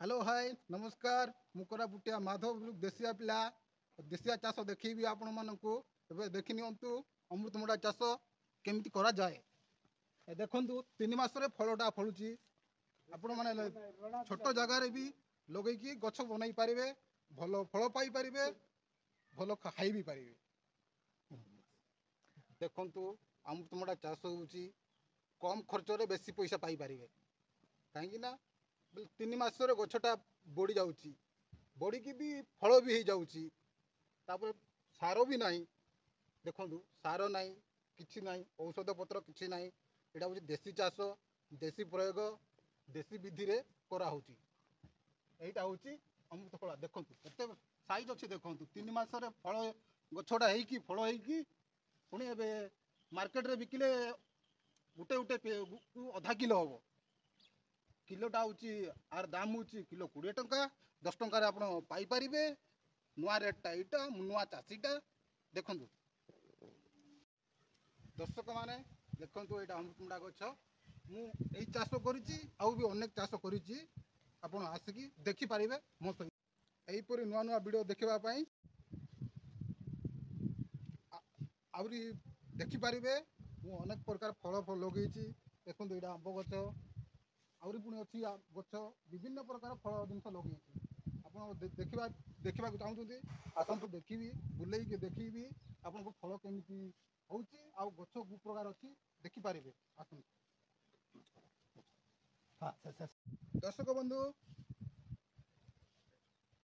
Hello hi नमस्कार मु कोरापुटिया माधव देशिया पिला देशिया चाष देखी आपण मानू देखी नियंतु अमृतमुंडा चाष केमिति करा जाए देखंतु 3 मासरे फलटा फलुची आपण माने छोट जगार भी लगेकी गछ बनई पारिबे भल फल पाई पारिबे भल खाई भी पारिबे। देखंतु अमृतमुंडा चाष होउची कम खर्च रे बेसी पैसा पाई पारिबे कहीं ना 3 मासरे गछटा बढ़ी जाउची बढ़ी की भी फल भी हो जाउची तापर सार भी नहीं देखंतु सार नहीं किछि नहीं औषध पत्र किछि नहीं एटा होची देसी चाष देसी प्रयोग देसी विधि रे करा होची एटा होची अमृतफला देखंतु केते साइज अछि देखंतु 3 मासरे फल गछटा हेई की फल हेई की पुणी एबे मार्केट रे बिकिले गुटे गुटे आधा किलो हबो किलोटा होची आर दाम होची किलो 20 टंका 10 टंका रे आपण पाई परिबे नुआ रेटटा एटा नुआ चासीटा देखंतु दर्शक माने देखंतु एटा अमृतमुंडा गछ मु एई चाष करिछि आउ भी अनेक चाष करिछि आपण आसिकी देखि परिबे मो सहित एई परि नुआ नुआ वीडियो देखिबा पई आउरी देखि परिबे मु अनेक प्रकार फल लगेछि देखंतु एटा आंब गछ आउरी पुणी अच्छी गछ विभिन्न प्रकार फल जिन लगे आप देखा चाहते आसतु देखी बुलेक देखी आपको फल केमी हूँ आ गछ कौ प्रकार अच्छी देखिपारे आस दर्शक बंधु